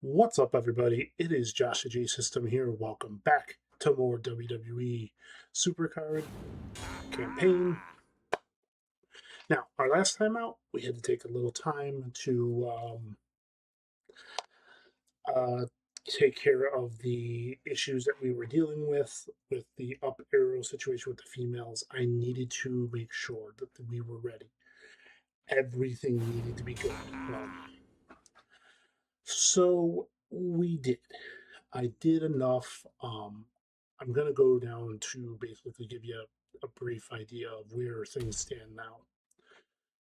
What's up, everybody? It is JOSHTHEJSYSTEM here. Welcome back to more WWE Supercard campaign. Now, our last time out, we had to take a little time to take care of the issues that we were dealing with the up arrow situation with the females. I needed to make sure that we were ready. Everything needed to be good. So we did. I did enough. I'm going to go down to basically give you a brief idea of where things stand now.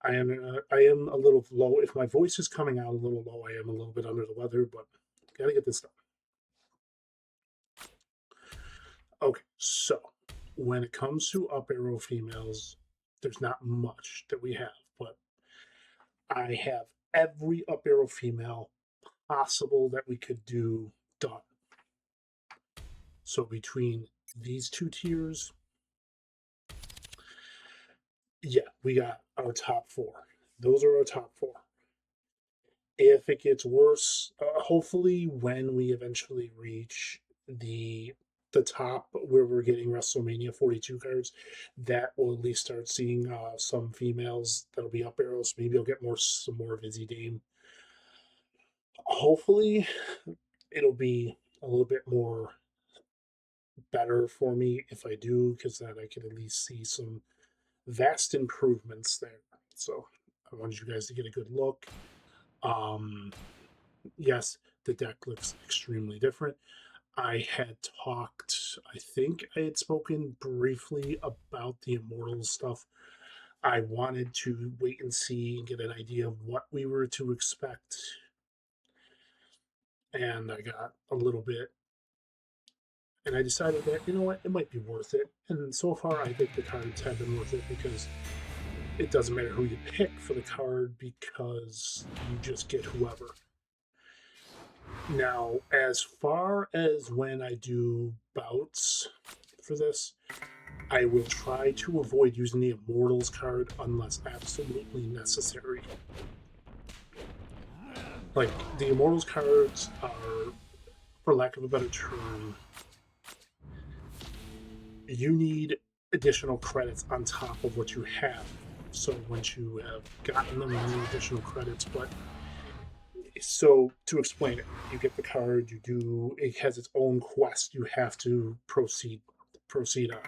I am a little low. If my voice is coming out a little low, I am a little bit under the weather, but got to get this done. Okay, so when it comes to up arrow females, there's not much that we have, but I have every up arrow female possible that we could do done. So between these two tiers, yeah, we got our top four. Those are our top four. If it gets worse, hopefully when we eventually reach the top where we're getting WrestleMania 42 cards, that will at least start seeing some females that'll be up arrows. Maybe I'll get some more Vizzy Dame. Hopefully it'll be a little bit more better for me if I do, because then I can at least see some vast improvements there. So I wanted you guys to get a good look. Yes, the deck looks extremely different. I had talked, I think I had spoken briefly about the Immortals stuff. I wanted to wait and see and get an idea of what we were to expect. And I got a little bit, and I decided that, you know what, it might be worth it. And so far, I think the cards have been worth it, because it doesn't matter who you pick for the card, because you just get whoever. Now, as far as when I do bouts for this, I will try to avoid using the Immortals card unless absolutely necessary. Like, the Immortals cards are, for lack of a better term, you need additional credits on top of what you have. So once you have gotten them, you need additional credits. But so to explain it, you get the card, it has its own quest you have to proceed on.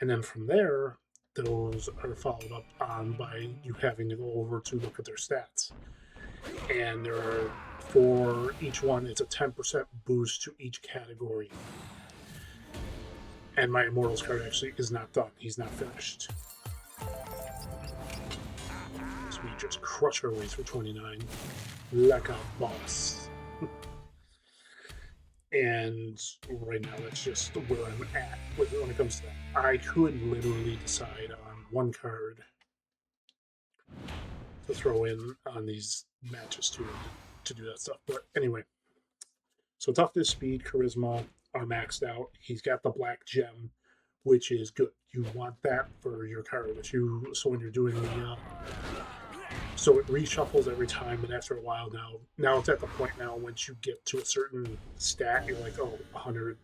And then from there, those are followed up on by you having to go over to look at their stats. And there are, for each one, it's a 10% boost to each category. And my Immortals card actually is not done. He's not finished. So we just crush our way through 29 like a boss. And right now, that's just where I'm at when it comes to that. I could literally decide on one card to throw in on these matches to do that stuff. But anyway, so toughness, speed, charisma are maxed out. He's got the black gem, which is good. You want that for your card. So when you're doing the so it reshuffles every time, and after a while now it's at the point now, once you get to a certain stat, you're like, oh, 100.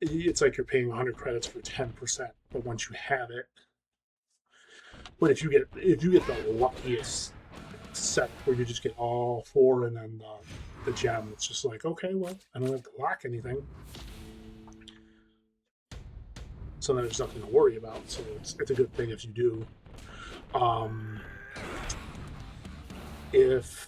It's like you're paying 100 credits for 10%, but once you have it, but if you get the luckiest set where you just get all four and then the gem, it's just like, okay, well, I don't have to lock anything, so then there's nothing to worry about. So it's a good thing if you do. If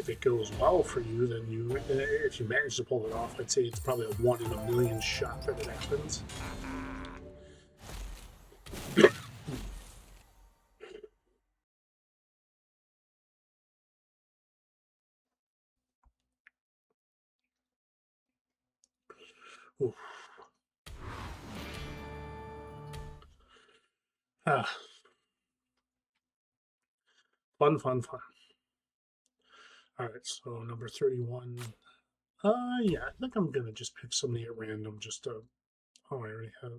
it goes well for you, then if you manage to pull it off, I'd say it's probably a 1 in a million shot that it happens. Oof. Fun. All right, so number 31. Yeah, I think I'm gonna just pick somebody at random. Just to. Oh, I already have.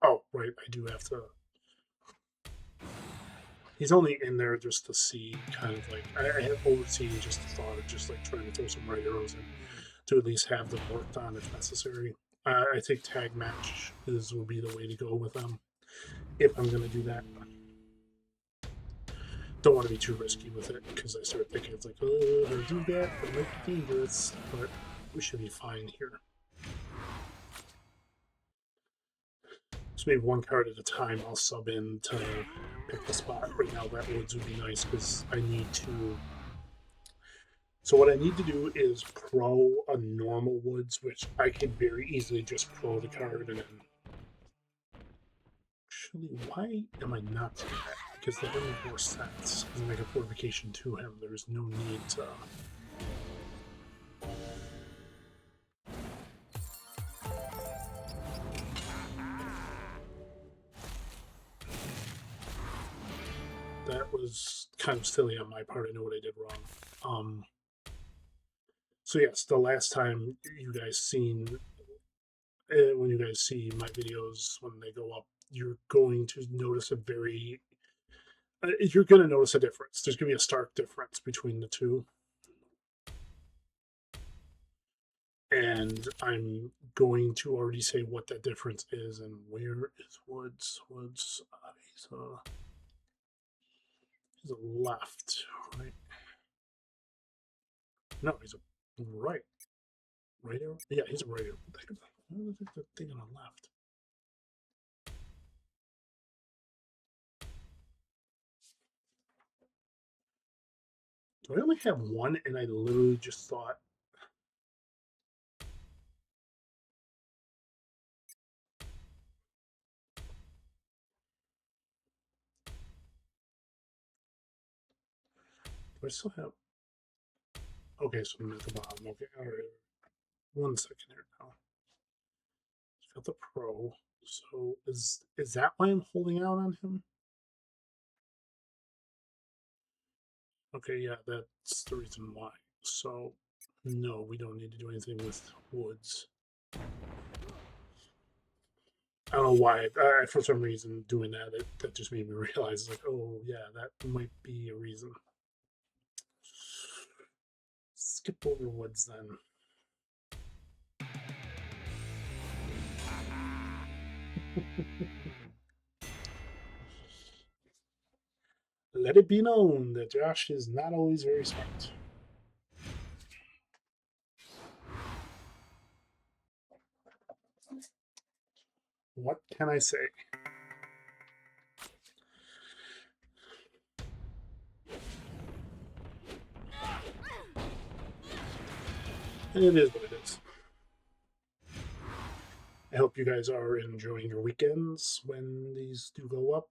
Oh, right, I do have to. He's only in there just to see, kind of like, I have overseen just the thought of just like trying to throw some right arrows in to at least have them worked on if necessary. I think tag match will be the way to go with them if I'm going to do that. Don't want to be too risky with it because I start thinking it's like, oh, if I do that, it might be dangerous, but we should be fine here. So maybe one card at a time, I'll sub in to pick the spot. Right now, that woods would be nice because I need to. So what I need to do is pro a normal woods, which I could very easily just pro the card and then. Actually, why am I not doing that? Because that would make more sense. Because I make a fortification to him. There's no need to. That was kind of silly on my part. I know what I did wrong. So yes, the last time you guys seen, when you guys see my videos when they go up, you're going to notice a very, you're going to notice a difference. There's going to be a stark difference between the two. And I'm going to already say what that difference is and where is Woods. Woods, he's a left, right? No, he's a right. Right arrow? Yeah, he's a right arrow. The thing on the left. Do I only have one and I literally just thought. Do I still have. Okay, so I'm at the bottom. Okay, all right. 1 second here now. Got the pro. So is that why I'm holding out on him? Okay, yeah, that's the reason why. So no, we don't need to do anything with Woods. I don't know why. For some reason, doing that just made me realize, like, oh yeah, that might be a reason. Skip over Woods then. Let it be known that Josh is not always very smart. What can I say? And it is what it is. I hope you guys are enjoying your weekends when these do go up.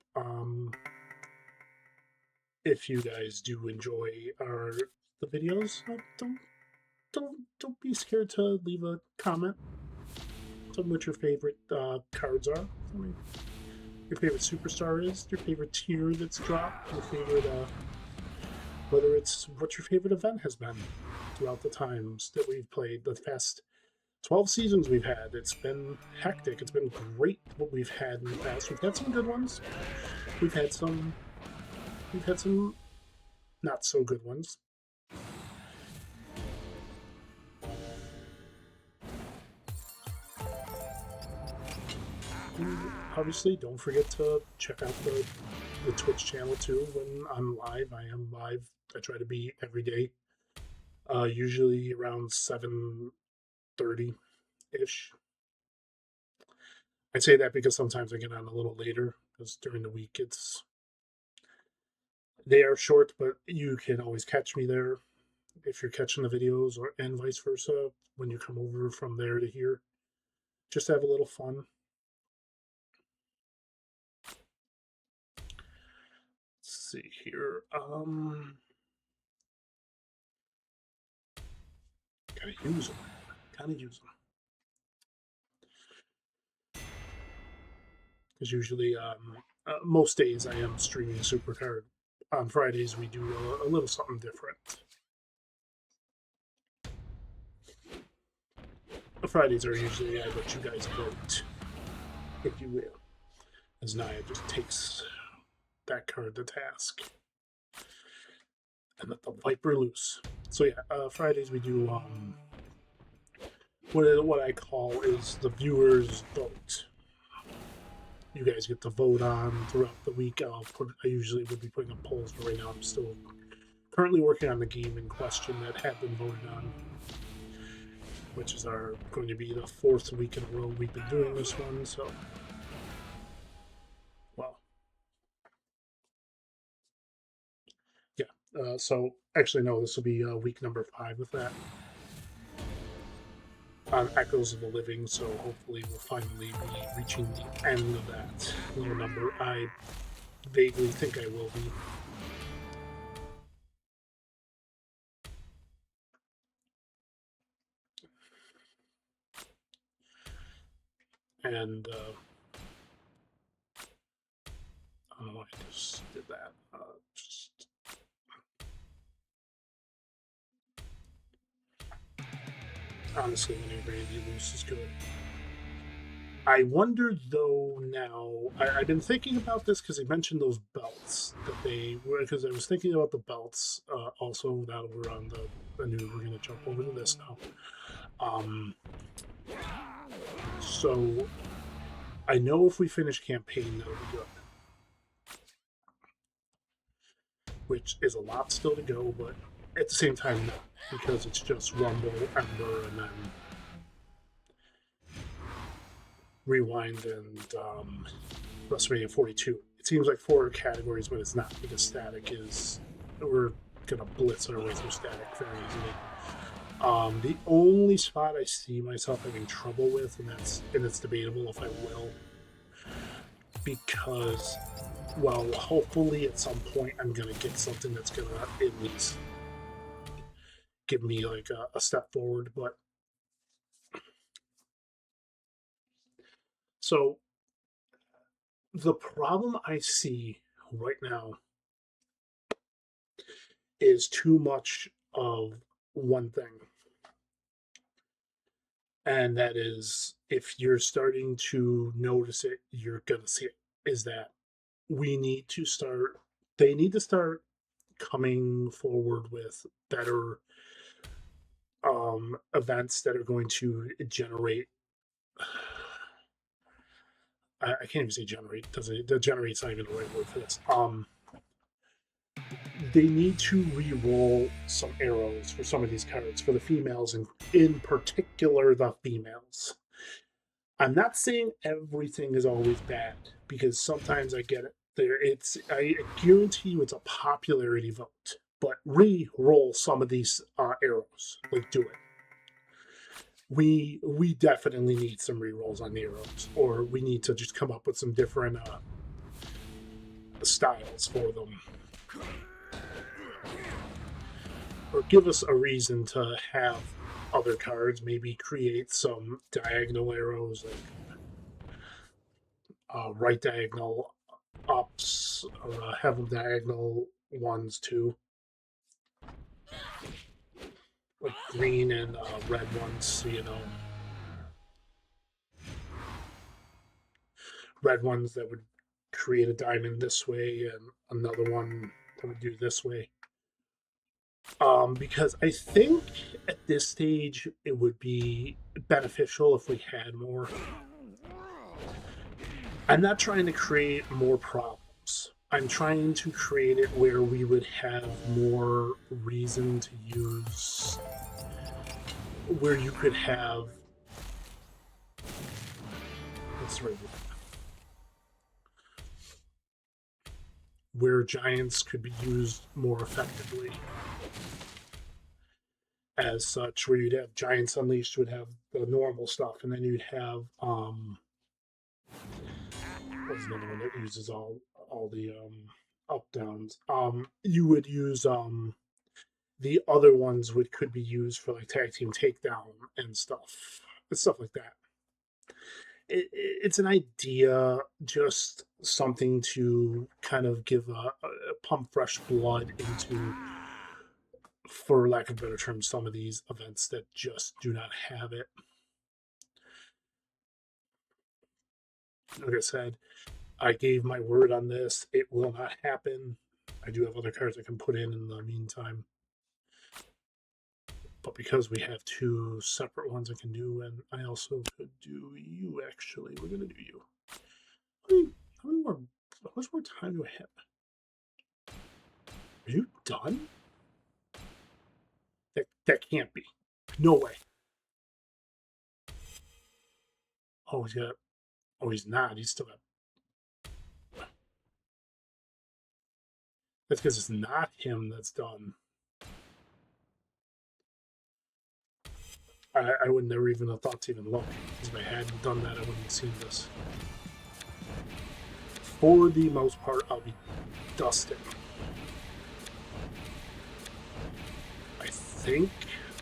If you guys do enjoy the videos, don't be scared to leave a comment. Tell me what your favorite cards are. Tell me your favorite superstar is, your favorite tier that's dropped, your favorite whether it's what your favorite event has been throughout the times that we've played. The past 12 seasons we've had. It's been hectic. It's been great what we've had in the past. We've had some good ones. We've had some not so good ones. And obviously, don't forget to check out the Twitch channel too. When I'm live, I am live. I try to be every day. Usually around 7:30-ish. I say that because sometimes I get on a little later because during the week they are short, but you can always catch me there if you're catching the videos, and vice versa when you come over from there to here. Just have a little fun. Let's see here. Gotta use them. Because usually, most days I am streaming Supercard. On Fridays we do a little something different. Fridays are usually I let you guys vote, if you will, as Naya just takes that card to task and let the Viper loose. So yeah, Fridays we do what I call is the viewers vote. You guys get to vote on throughout the week. I usually would be putting up polls, but right now I'm still currently working on the game in question that have been voted on, which is going to be the 4th week in a row we've been doing this one. So, well, yeah. So actually, no, this will be week number 5 with that. On Echoes of the Living, so hopefully we'll finally be reaching the end of that little number. I vaguely think I will be. And I don't know why I just did that. Honestly, when Randy loose is good. I wonder though now, I've been thinking about this because they mentioned those belts that they were, because I was thinking about the belts also now that we're on the new, we're going to jump over to this now. So I know if we finish campaign, that'll be good. Which is a lot still to go, but at the same time, not, because it's just Rumble, Ember, and then Rewind and WrestleMania 42. It seems like 4 categories, but it's not, because Static is, we're gonna blitz our way through Static very easily. The only spot I see myself having trouble with, and it's debatable if I will, because, well, hopefully at some point I'm gonna get something that's gonna at least give me like a step forward, but so the problem I see right now is too much of one thing. And that is, if you're starting to notice it, you're going to see it, is that they need to start coming forward with better events that are going to generate. I can't even say generate. The generate's not even the right word for this. They need to re-roll some arrows for some of these cards for the females, and in particular the females. I'm not saying everything is always bad, because sometimes I get it. I guarantee you it's a popularity vote, but re-roll some of these arrows. Like, do it. We definitely need some re-rolls on the arrows, or we need to just come up with some different styles for them. Or give us a reason to have other cards, maybe create some diagonal arrows, like right diagonal ups, or have them diagonal ones too. Like green and red ones, red ones that would create a diamond this way, and another one that would do this way. Because I think at this stage it would be beneficial if we had more. I'm not trying to create more problems. I'm trying to create it where we would have more reason to use, where you could have, what's the right word? Where giants could be used more effectively. As such, where you'd have Giants Unleashed would have the normal stuff, and then you'd have what's another one that uses all the up downs. You would use the other ones could be used for like tag team takedown and stuff like that. It's an idea, just something to kind of give a pump fresh blood into, for lack of a better term, some of these events that just do not have it. Like I said, I gave my word on this. It will not happen. I do have other cards I can put in the meantime. But because we have two separate ones I can do, and I also could do you, actually. We're going to do you. How much more time do I have? Are you done? That can't be. No way. Oh, he's got. Oh, he's not. He's still got. That's because it's not him that's done. I would never even have thought to even look. Because if I hadn't done that, I wouldn't have seen this. For the most part, I'll be dusting. I think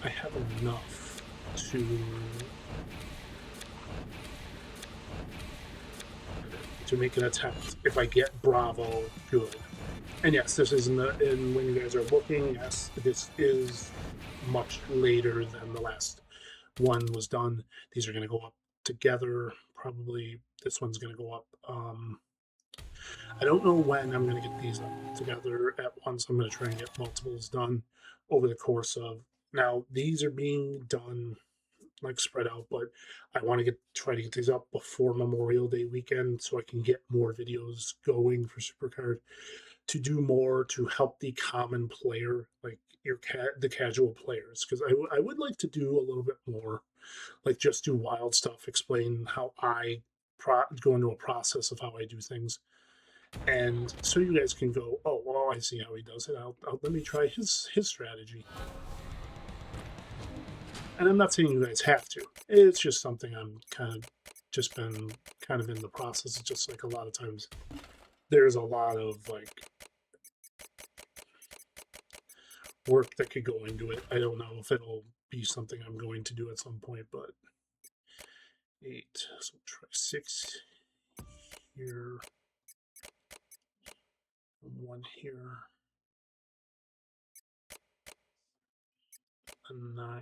I have enough to make an attempt. If I get Bravo, good. And yes, this is in when you guys are looking. Yes, this is much later than the last one was done. These are going to go up together. Probably this one's going to go up. I don't know when I'm going to get these up together at once. I'm going to try and get multiples done over the course of. Now these are being done like spread out, but I want to try to get these up before Memorial Day weekend so I can get more videos going for Supercard to do more to help the common player, like the casual players, because I would like to do a little bit more, like just do wild stuff, explain how I go into a process of how I do things, and so you guys can go, oh well, I see how he does it. I'll let me try his strategy. And I'm not saying you guys have to. It's just something I'm kind of just been kind of in the process. It's just like a lot of times there's a lot of like work that could go into it. I don't know if it'll be something I'm going to do at some point, but 8. So we'll try 6 here, 1 here, a 9.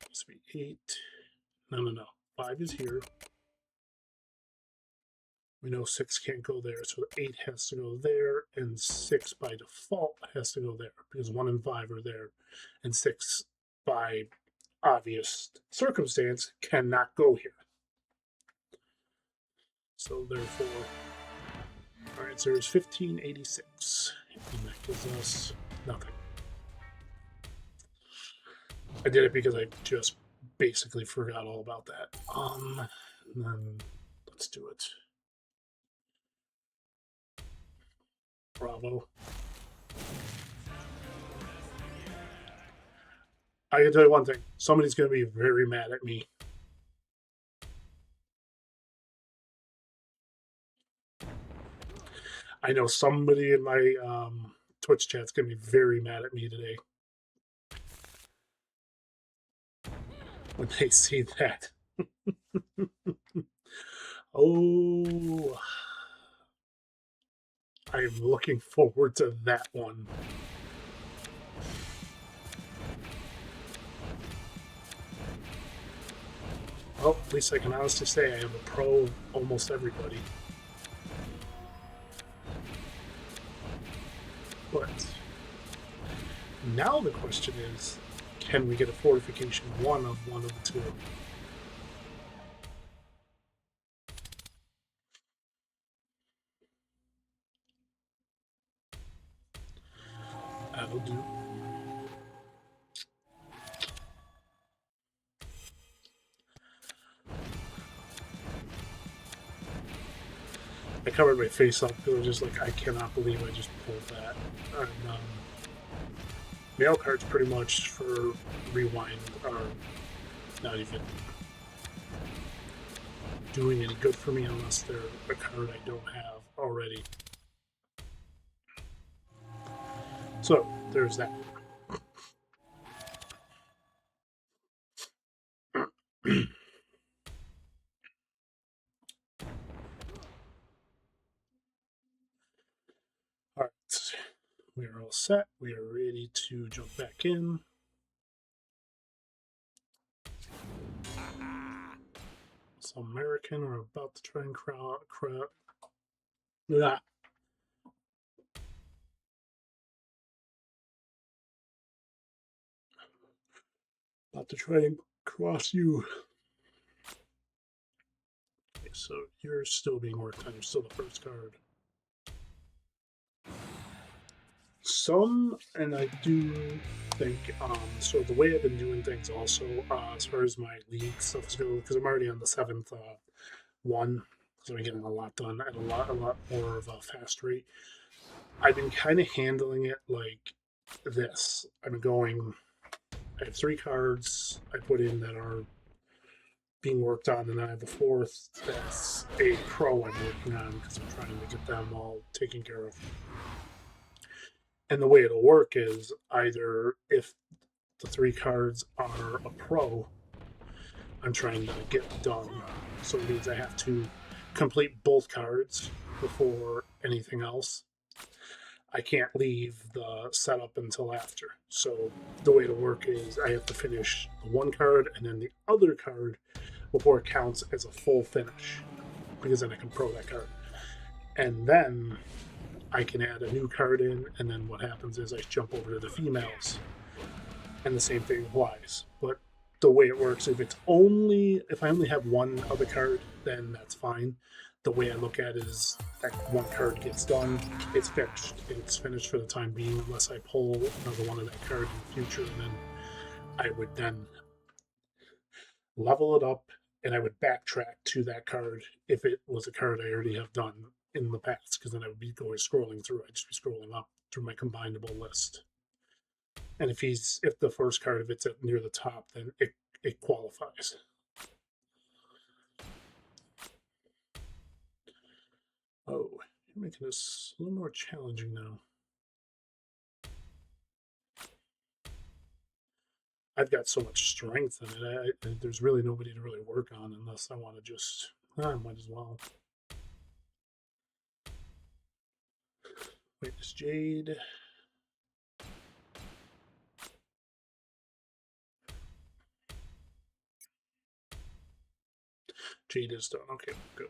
Must be 8. No. 5 is here. We know 6 can't go there, so 8 has to go there, and 6 by default has to go there because 1 and 5 are there, and 6 by obvious circumstance cannot go here. So therefore, all right, so there's 1586, and that gives us nothing. I did it because I just basically forgot all about that. And then let's do it. Bravo. I can tell you one thing. Somebody's going to be very mad at me. I know somebody in my Twitch chat's going to be very mad at me today when they see that. Oh, I'm looking forward to that one. Well, at least I can honestly say I am a pro of almost everybody. But now the question is, can we get a fortification one of the two? That'll do. I covered my face up because I was just like, I cannot believe I just pulled that. And, MIDCARD's pretty much for rewind, or not even doing any good for me unless they're a card I don't have already. So there's that. All right, we are all set. We are ready to jump back in. American or about to try and about to try and cross you. Okay, so you're still being worked on. You're still the first card. And I do think, so the way I've been doing things also, as far as my league stuff goes, because I'm already on the 7th one, so I'm getting a lot done at a lot more of a fast rate. I've been kind of handling it like this. I'm going, I have 3 cards I put in that are being worked on, and then I have the 4th that's a pro I'm working on because I'm trying to get them all taken care of. And the way it'll work is either if the 3 cards are a pro, I'm trying to get done. So it means I have to complete both cards before anything else. I can't leave the setup until after. So the way it'll work is I have to finish the 1 card and then the other card before it counts as a full finish, because then I can pro that card. And then I can add a new card in, and then what happens is I jump over to the females, and the same thing applies. But the way it works, if I only have 1 other card, then that's fine. The way I look at it is that 1 card gets done, it's finished. It's finished for the time being, unless I pull another one of that card in the future, and then I would then level it up, and I would backtrack to that card if it was a card I already have done in the past, because then I would be scrolling through. I'd just be scrolling up through my combinable list. And if the first card, if it's near the top, then it qualifies. Oh, you're making this a little more challenging now. I've got so much strength in it. There's really nobody to really work on unless I want to just. I might as well. Wait, is Jade? Jade is done. Okay, good.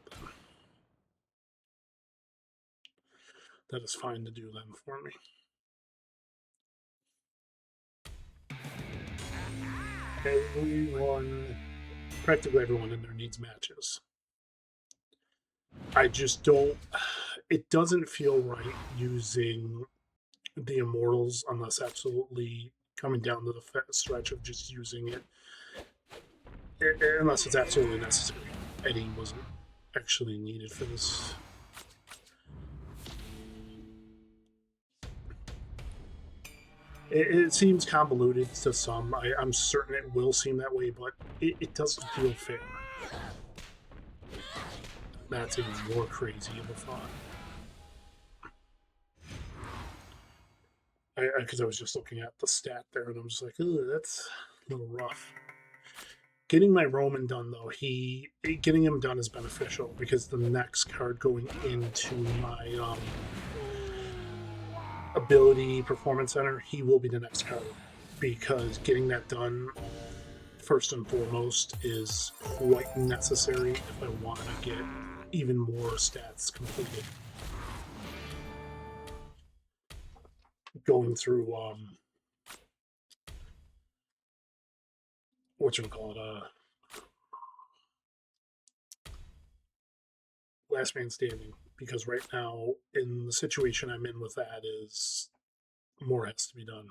That is fine to do then for me. Practically everyone in there needs matches. I just don't. It doesn't feel right using the Immortals unless absolutely coming down to the stretch of just using it, unless it's absolutely necessary. Eddie wasn't actually needed for this. It seems convoluted to some. I'm certain it will seem that way, but it doesn't feel fair. That's even more crazy of a thought. Because I was just looking at the stat there, and I'm just like, ooh, that's a little rough. Getting my Roman done, though, getting him done is beneficial, because the next card going into my ability performance center, he will be the next card, because getting that done first and foremost is quite necessary if I want to get even more stats completed. Going through last man standing, because right now in the situation I'm in with that is more has to be done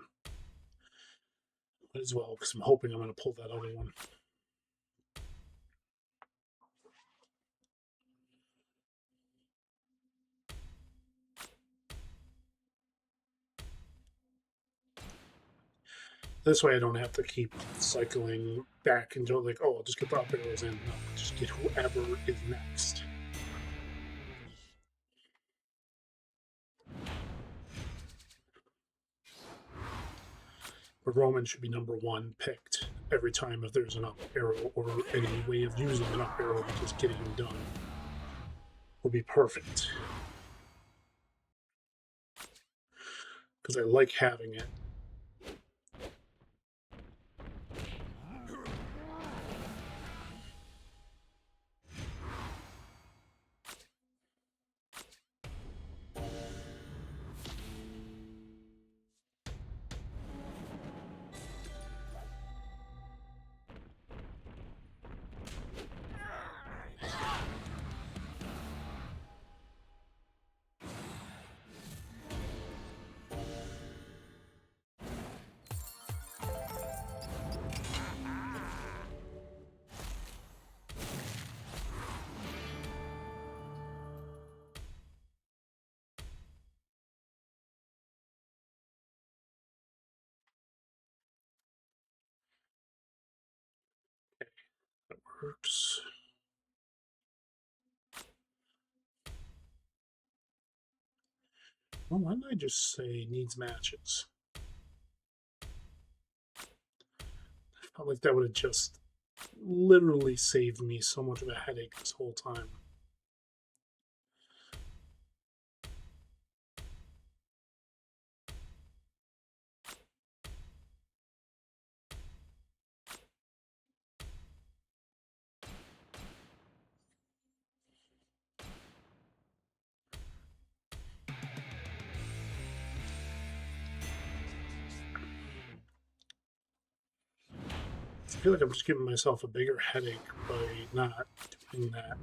as well, because I'm hoping I'm going to pull that other one. This way I don't have to keep cycling back until like, oh, I'll just get the up arrows in. No, just get whoever is next. But Roman should be number 1 picked every time if there's an up arrow or any way of using an up arrow, because getting them done would be perfect. Because I like having it. works. Well, why didn't I just say needs matches? I felt like that would have just literally saved me so much of a headache this whole time. I feel like I'm just giving myself a bigger headache by not doing that.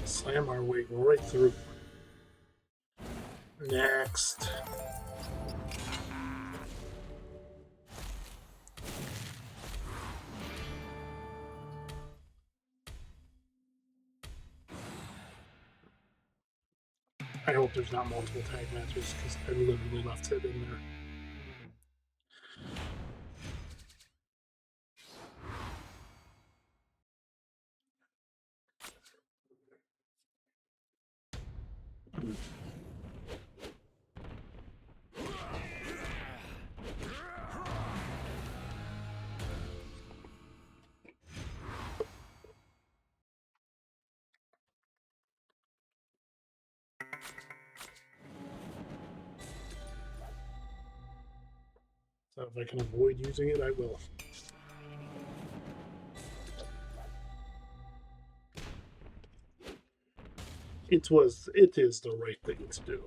Slam our way right through. Next. I hope there's not multiple tag matches because I literally left it in there. So if I can avoid using it, I will. It is the right thing to do.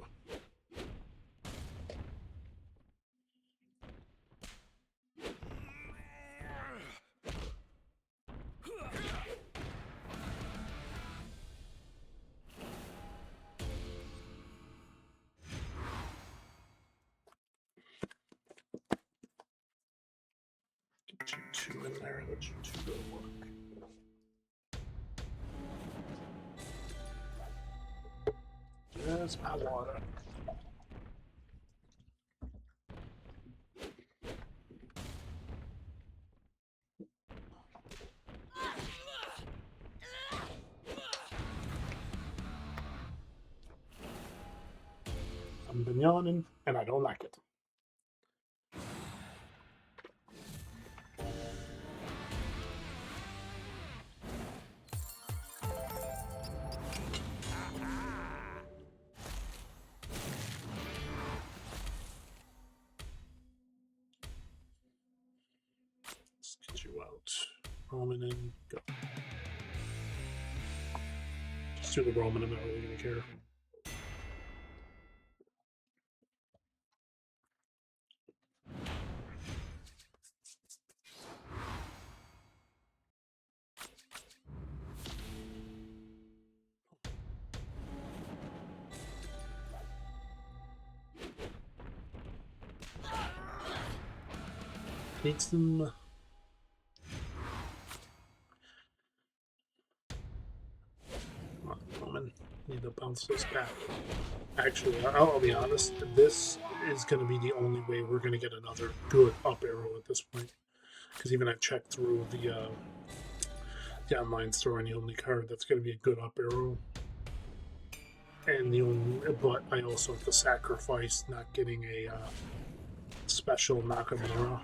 Get you two in there, let you two go to work. Just my water. I've been yawning, and I don't like it. Let's get you out. Roman in, go. Just do the Roman, I'm not really going to care. Need some. Roman, need to bounce this back. Actually, I'll be honest, this is going to be the only way we're going to get another good up arrow at this point. Because even I checked through the online store, and the only card that's going to be a good up arrow. And the only, but I also have to sacrifice not getting a special Nakamura,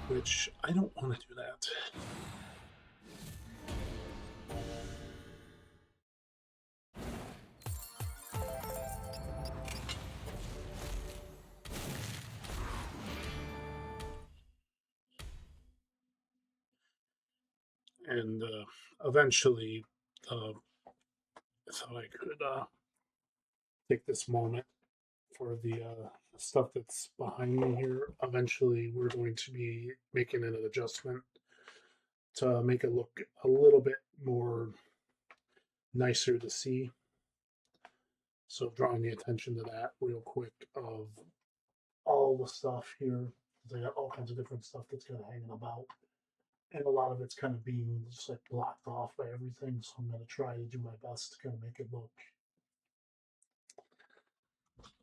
which I don't want to do that. and eventually I thought I could take this moment for the stuff that's behind me here. Eventually, we're going to be making an adjustment to make it look a little bit more nicer to see. So drawing the attention to that real quick of all the stuff here. They got all kinds of different stuff that's kind of hanging about. And a lot of it's kind of being just like blocked off by everything. So I'm going to try to do my best to kind of make it look,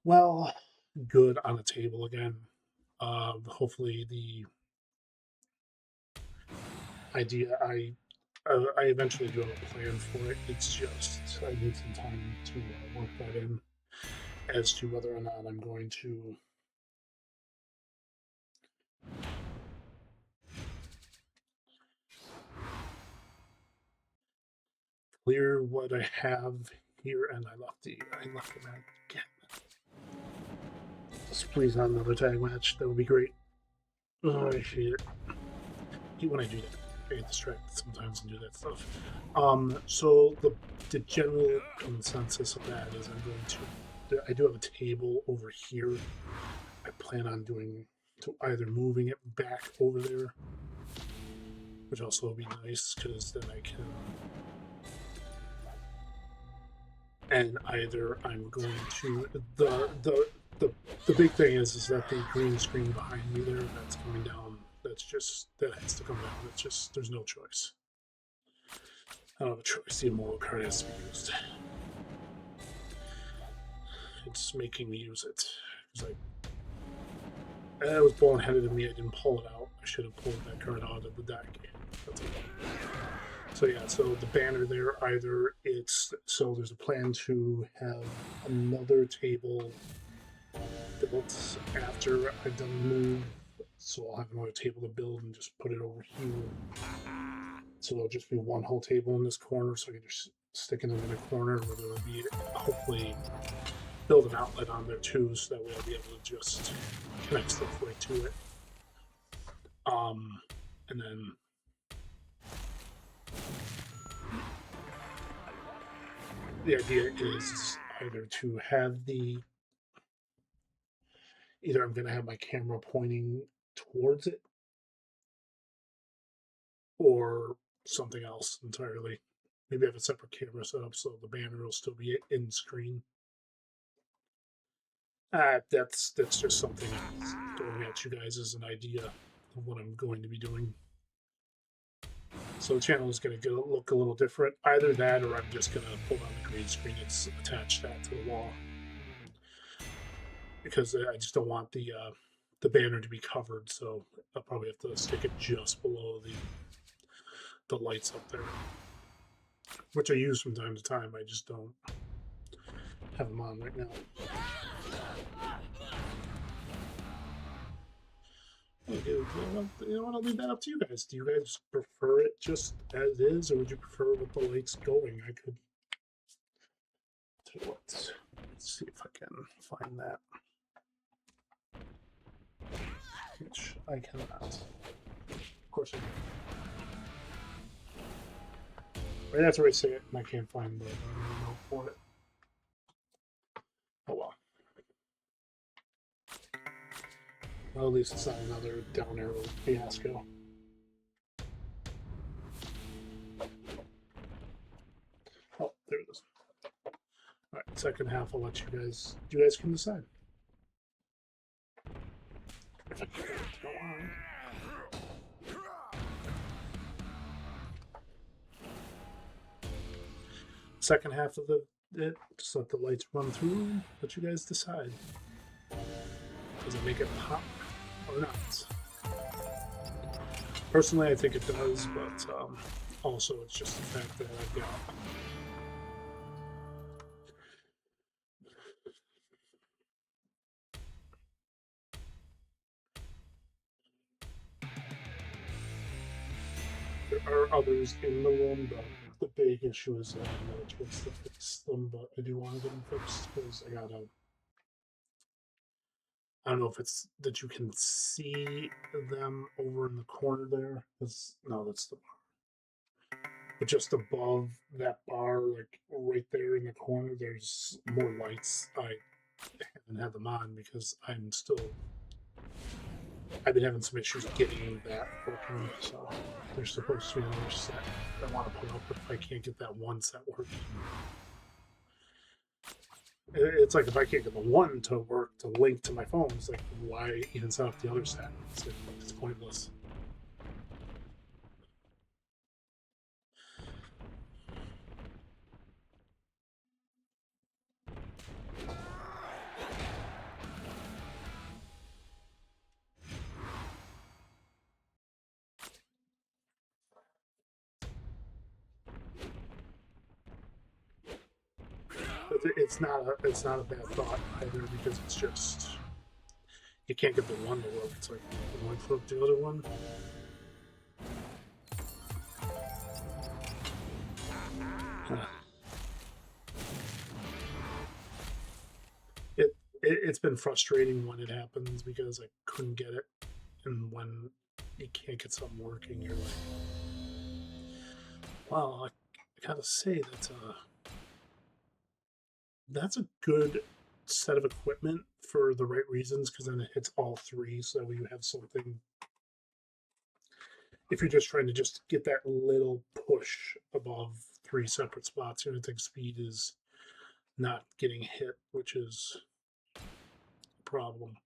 well, good on a table again. Hopefully the idea I eventually do have a plan for it. It's just I need some time to work that in as to whether or not I'm going to clear what I have here. And I left the map again. Just please not another tag match. That would be great. Oh, I hate it. When I do that, I get distracted sometimes and do that stuff. So the general consensus of that is I'm going to. I do have a table over here. I plan on doing to either moving it back over there, which also will be nice because then I can. And either I'm going to the big thing is that the green screen behind me there that's coming down. That has to come down. It's just there's no choice. I don't have a choice. The immortal card has to be used. It's making me use it. It's like that was boneheaded of me. I didn't pull it out. I should have pulled that card out of the deck. That's okay. So yeah, so the banner there, either it's so there's a plan to have another table built after I've done the move. So I'll have another table to build and just put it over here. So it'll just be one whole table in this corner, so I can just stick it in the corner where there'll be hopefully build an outlet on there too, so that way I'll be able to just connect stuff right to it. And then the idea is either to have either I'm going to have my camera pointing towards it or something else entirely. Maybe I have a separate camera set up so the banner will still be in screen. That's just something I'm throwing at you guys as an idea of what I'm going to be doing. So the channel is going to look a little different. Either that or I'm just going to pull down the green screen and attach that to the wall. Because I just don't want the banner to be covered, so I'll probably have to stick it just below the lights up there, which I use from time to time. I just don't have them on right now. Okay, you know what? I'll leave that up to you guys. Do you guys prefer it just as is, or would you prefer with the lights going? I could tell you what. Let's see if I can find that. Which I cannot. Of course I can. Right, that's where I say it, and I can't find the remote for it. Oh well. Well, at least it's not another down arrow fiasco. Oh, there it is. All right, second half, I'll let you guys. You guys can decide. If I can go on. Second half of just let the lights run through. Let you guys decide. Does it make it pop or not? Personally, I think it does, but also it's just the fact that I've got. There are others in the room, but the big issue is that I have no choice to fix them, but I do want to get them fixed because I don't know if it's that you can see them over in the corner there. No, that's the bar. but just above that bar, like right there in the corner, there's more lights. I haven't had them on because I've been having some issues getting that working. So there's supposed to be another set I want to put up, but if I can't get that one set working, it's like if I can't get the one to work to link to my phone, it's like why even set up the other set? It's pointless. It's not a bad thought either because it's just you can't get the one to work. It's like one flip the other one. It's been frustrating when it happens because I couldn't get it, and when you can't get something working, you're like, well, I gotta say that's a good set of equipment for the right reasons because then it hits all three, so you have something. If you're just trying to just get that little push above three separate spots, I think speed is not getting hit, which is a problem.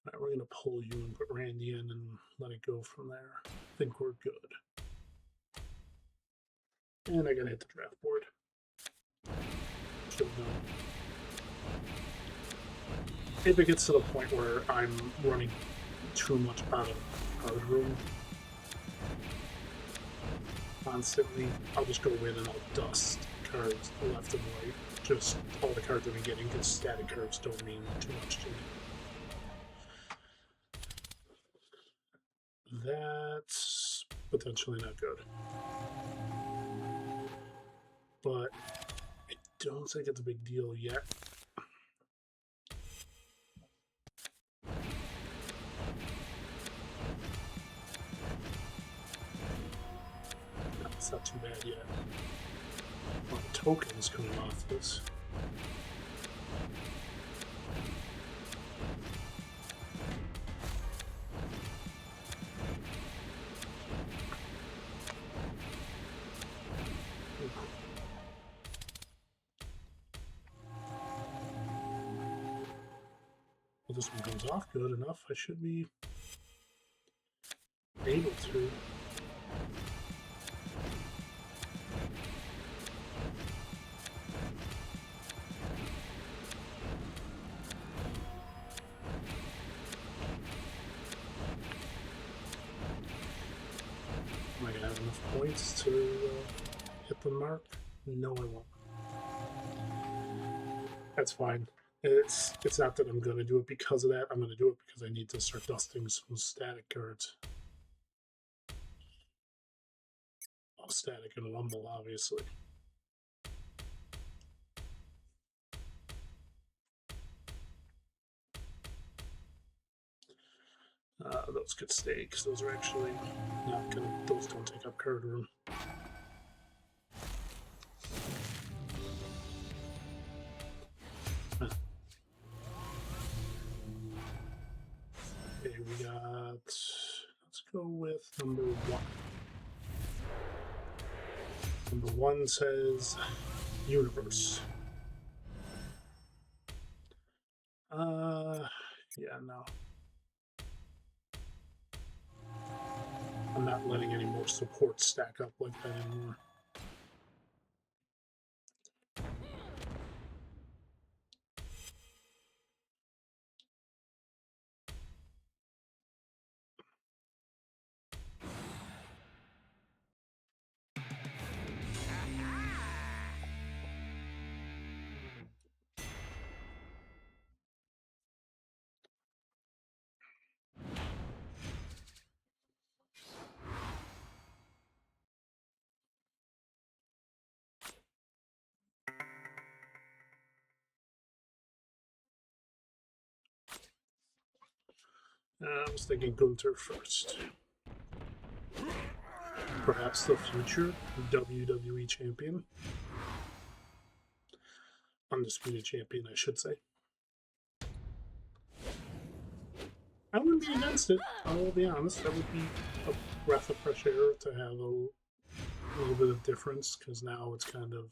All right, we're going to pull you and put Randy in and let it go from there. I think we're good. And I got to hit the draft board. Still no. If it gets to the point where I'm running too much out of card room constantly, I'll just go in and I'll dust cards left and right. Just all the cards I've been getting because static cards don't mean too much to me. That's potentially not good. But I don't think it's a big deal yet. No, it's not too bad yet. A lot of tokens coming off this. Well, this one comes off good enough. I should be able to. Am I going to have enough points to hit the mark? No, I won't. That's fine. It's not that I'm going to do it because of that. I'm going to do it because I need to start dusting some static cards. All static and rumble, obviously. Those could stay because those are actually not going to. Those don't take up card room. Okay, we got. Let's go with number one. Number one says universe. Yeah, no. I'm not letting any more support stack up like that anymore. I was thinking Gunther first. Perhaps the future WWE champion. Undisputed champion, I should say. I wouldn't be against it, I will be honest. That would be a breath of fresh air to have a little bit of difference, because now it's kind of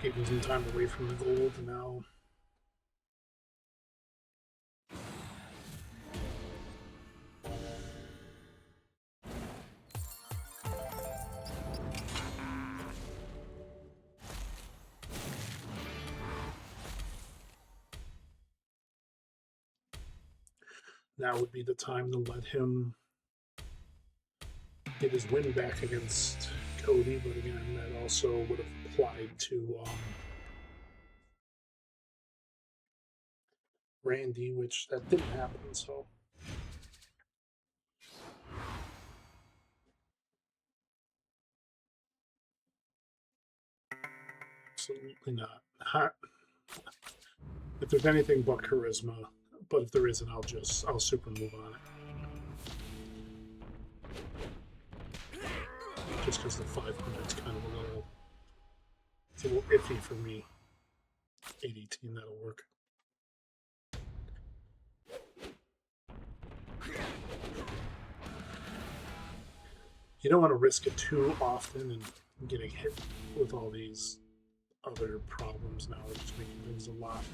taking some time away from the gold now. Now would be the time to let him get his win back against Cody, but again, that also would have applied to Randy, which that didn't happen, so. Absolutely not. If there's anything but charisma, but if there isn't, I'll super move on it. Just because the 500 is kind of it's a little iffy for me. 818, that'll work. You don't want to risk it too often and getting hit with all these other problems now. It's just making things a lot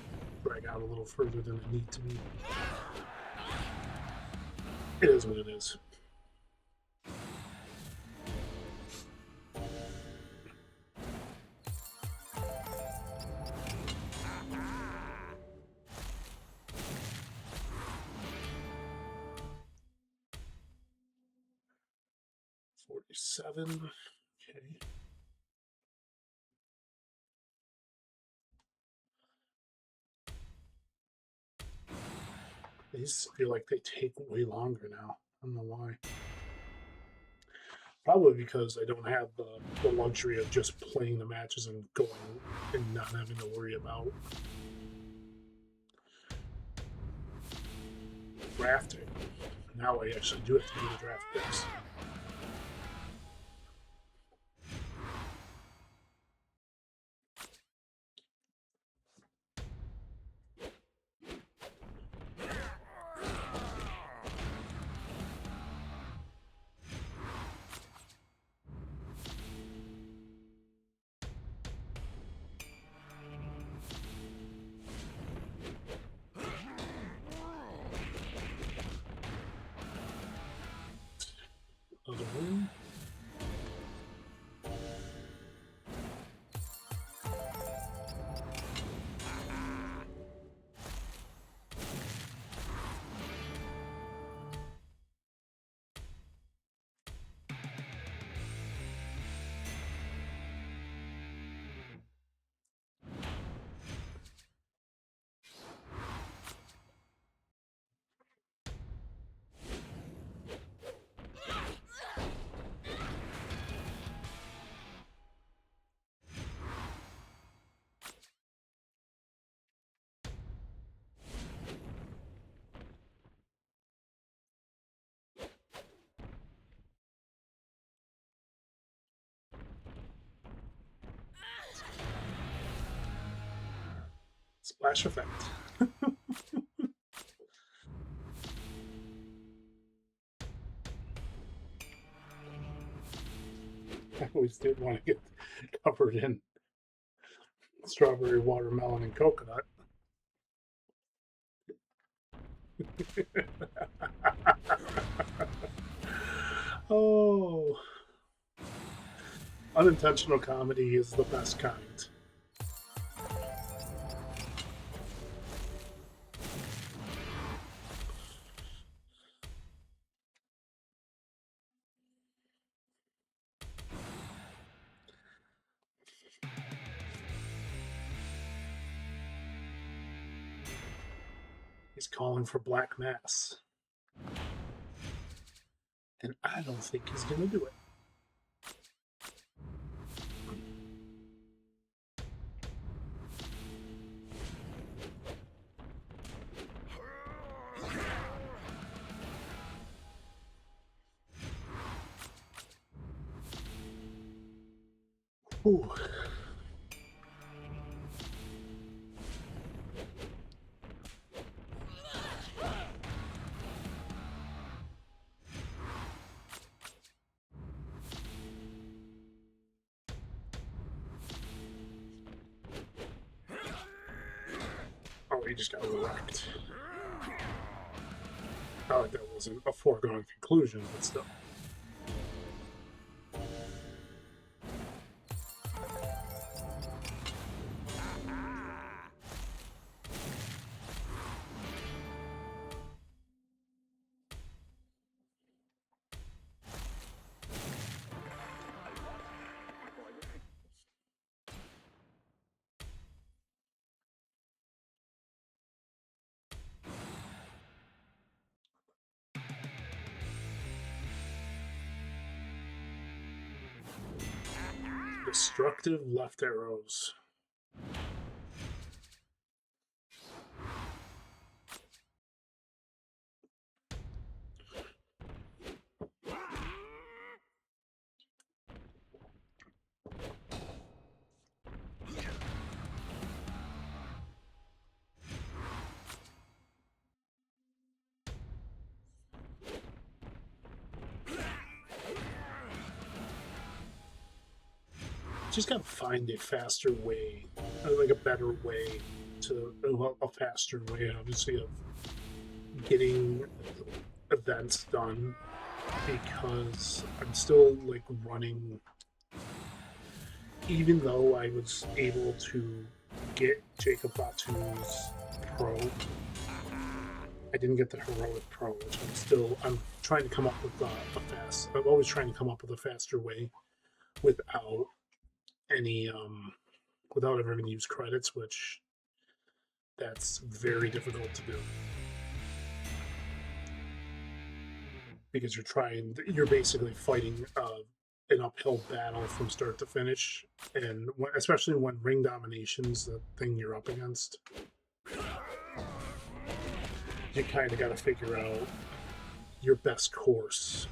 drag out a little further than it need to be. It is what it is. $47. Okay. These feel like they take way longer now. I don't know why. Probably because I don't have the luxury of just playing the matches and going and not having to worry about drafting. Now I actually do have to do the draft picks. Another one. Splash effect. I always did want to get covered in strawberry, watermelon, and coconut. Oh. Unintentional comedy is the best kind. He's calling for Black Mass. And I don't think he's going to do it. Ooh. Oh, he just got wrecked. Not like that wasn't a foregone conclusion, but still. Destructive left arrows. Just gotta find a faster way, like a better way to a faster way, obviously, of getting events done, because I'm still like running. Even though I was able to get Jacob Batu's Pro, I didn't get the Heroic Pro, which I'm trying to come up with I'm always trying to come up with a faster way without any without ever having to use credits, which that's very difficult to do, because you're basically fighting an uphill battle from start to finish, and especially when ring domination's the thing you're up against, you kind of got to figure out your best course.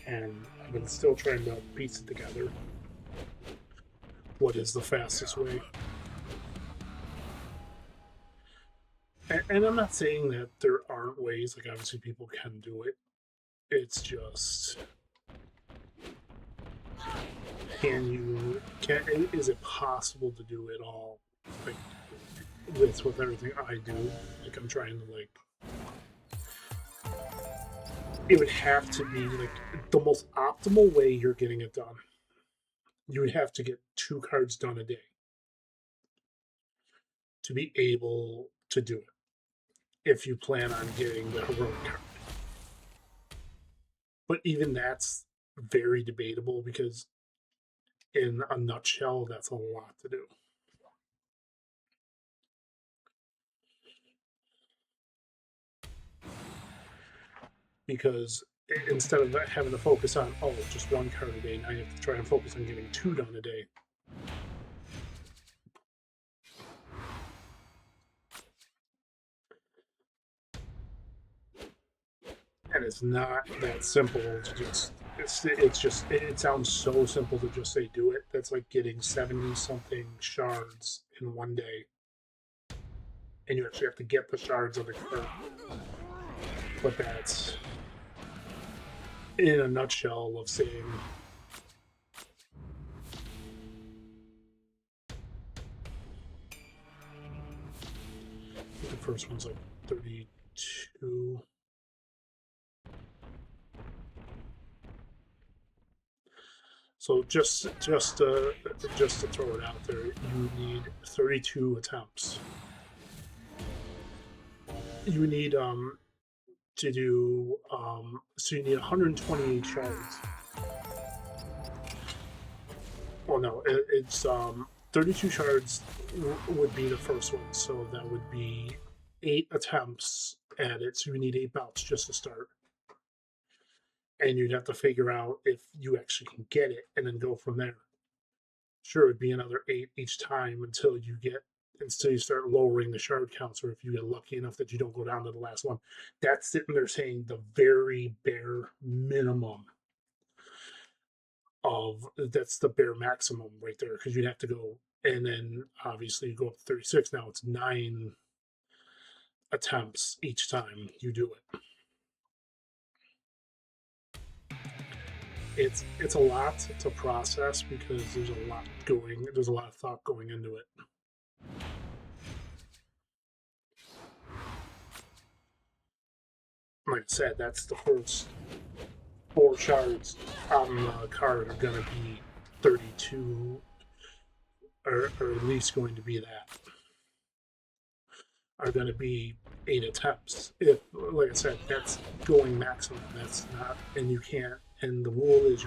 And I've been still trying to piece it together. What is the fastest way? And I'm not saying that there aren't ways, like obviously people can do it. It's just, is it possible to do it all, like, with everything I do? Like, I'm trying to, like, it would have to be like the most optimal way you're getting it done. You would have to get 2 cards done a day to be able to do it, if you plan on getting the heroic card. But even that's very debatable, because in a nutshell, that's a lot to do. Because instead of having to focus on, just 1 card a day, now you have to try and focus on getting 2 done a day. And it's not that simple to just, it sounds so simple to just say do it. That's like getting 70 something shards in 1 day, and you actually have to get the shards of the card. But that's in a nutshell of saying, the first one's like 32. So just to throw it out there, you need 32 attempts. You need to do so you need 128 shards. Well, no, it's 32 shards would be the first one, so that would be 8 attempts at it, so you need 8 bouts just to start. And you'd have to figure out if you actually can get it and then go from there. Sure, it'd be another 8 each time until you start lowering the shard counts, or if you get lucky enough that you don't go down to the last one. That's sitting there saying the very bare minimum of that's the bare maximum right there, because you'd have to go, and then obviously you go up to 36. Now it's 9 attempts each time you do it. It's a lot to process because there's a lot of thought going into it. Like I said, that's the first 4 shards on the card are going to be 32, or at least going to be that. Are going to be 8 attempts. If, like I said, that's going maximum. That's not, and you can't. And the rule is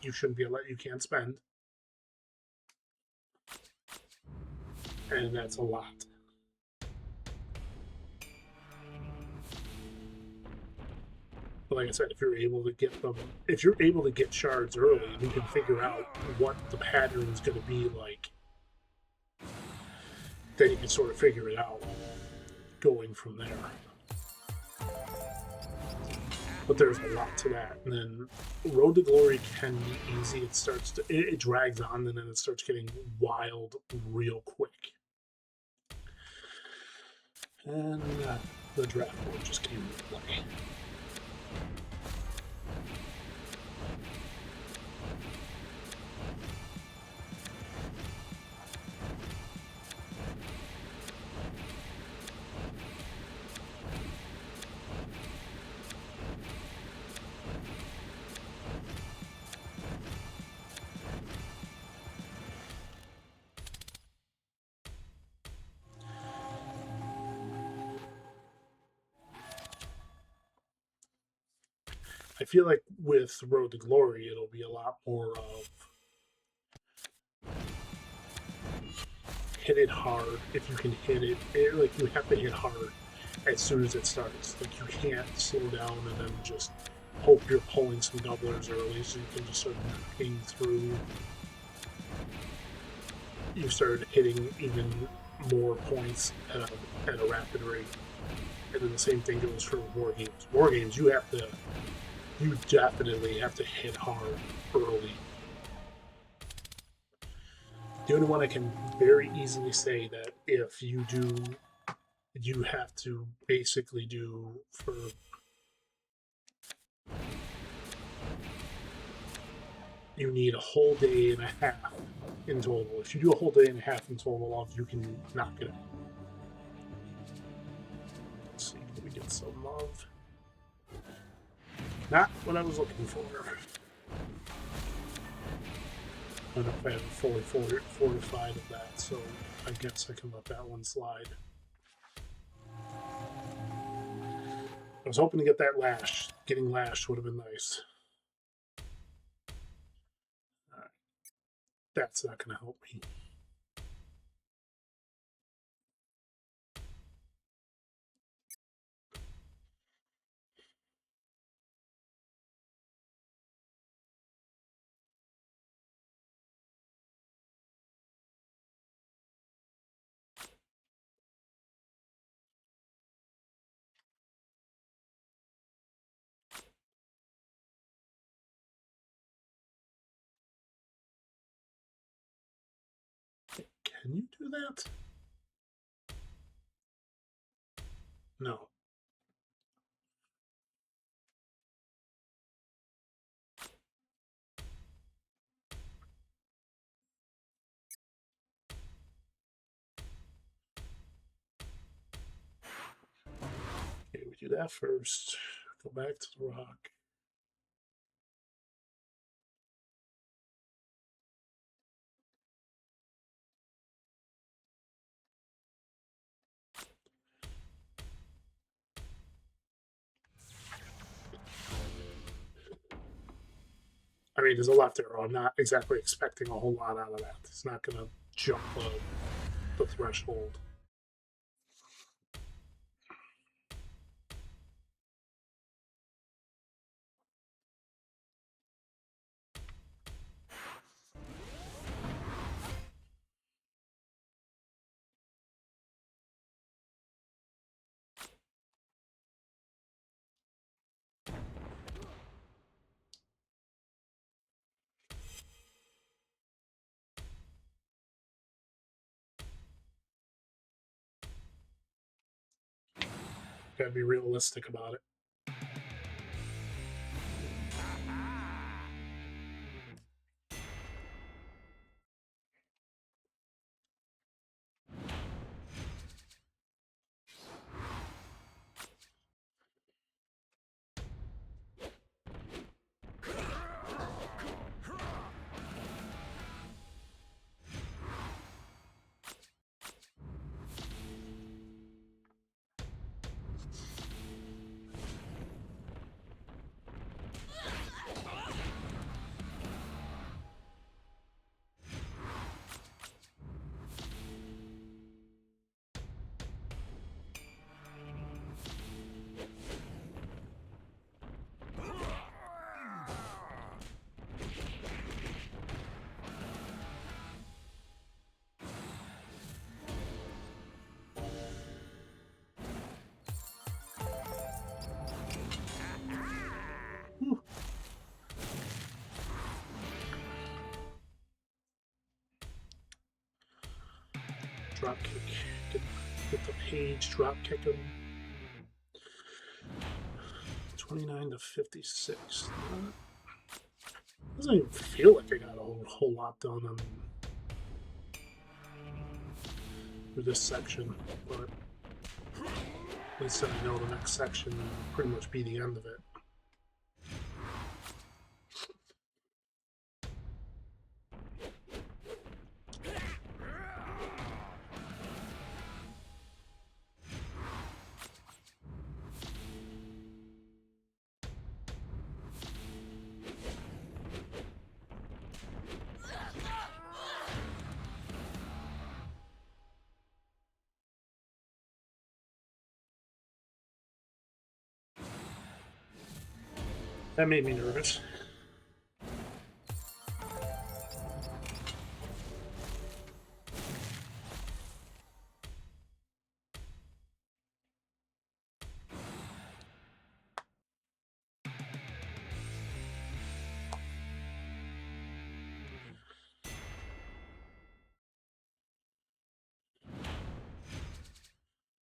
you shouldn't be allowed. You can't spend, and that's a lot. But like I said, if you're able to get shards early, you can figure out what the pattern is going to be like. Then you can sort of figure it out going from there. But there's a lot to that. And then Road to Glory can be easy. It drags on, and then it starts getting wild real quick. And the draft board just came into play. I feel like with Road to Glory, it'll be a lot more of hit it hard. If you can hit it, like you have to hit hard as soon as it starts. Like you can't slow down and then just hope you're pulling some doublers early so you can just start knocking through. You start hitting even more points at a rapid rate. And then the same thing goes for War Games. War Games, you definitely have to hit hard early. The only one I can very easily say that if you do, you have to basically do for you need a whole day and a half in total. If you do a whole day and a half in total, you can knock it out. Let's see, can we get some love? Not what I was looking for. I don't know if I have fully fortified of that, so I guess I can let that one slide. I was hoping to get that lash. Getting lashed would have been nice. All right. That's not going to help me. Can you do that? No. Okay, we do that first. Go back to the rock. I mean, there's a lot there. I'm not exactly expecting a whole lot out of that. It's not going to jump the threshold. Gotta be realistic about it. Drop kick. Get the page, drop kick him. 29 to 56. Doesn't even feel like I got a whole lot done on with this section, but at least I know the next section will pretty much be the end of it. That made me nervous.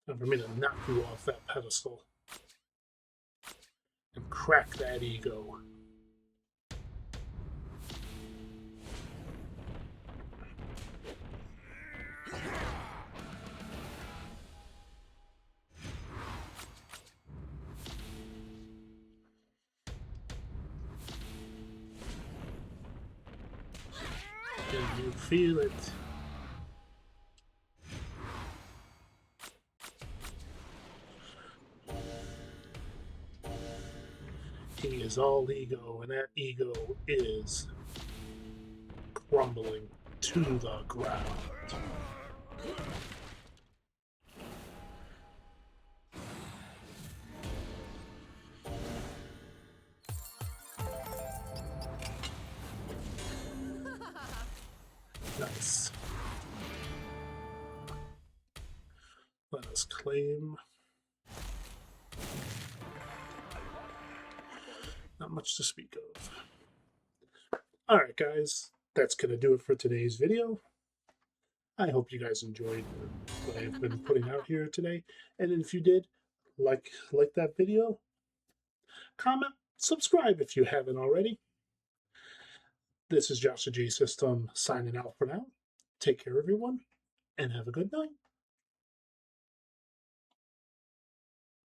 Time for me to knock you off that pedestal and crack that ego. Can you feel it? He is all ego, and that ego is crumbling to the ground. Nice. Let us claim. Not much to speak of. Alright guys, that's going to do it for today's video. I hope you guys enjoyed what I've been putting out here today. And if you did, like that video, comment, subscribe if you haven't already. This is JOSHTHEJSYSTEM signing out for now. Take care everyone, and have a good night.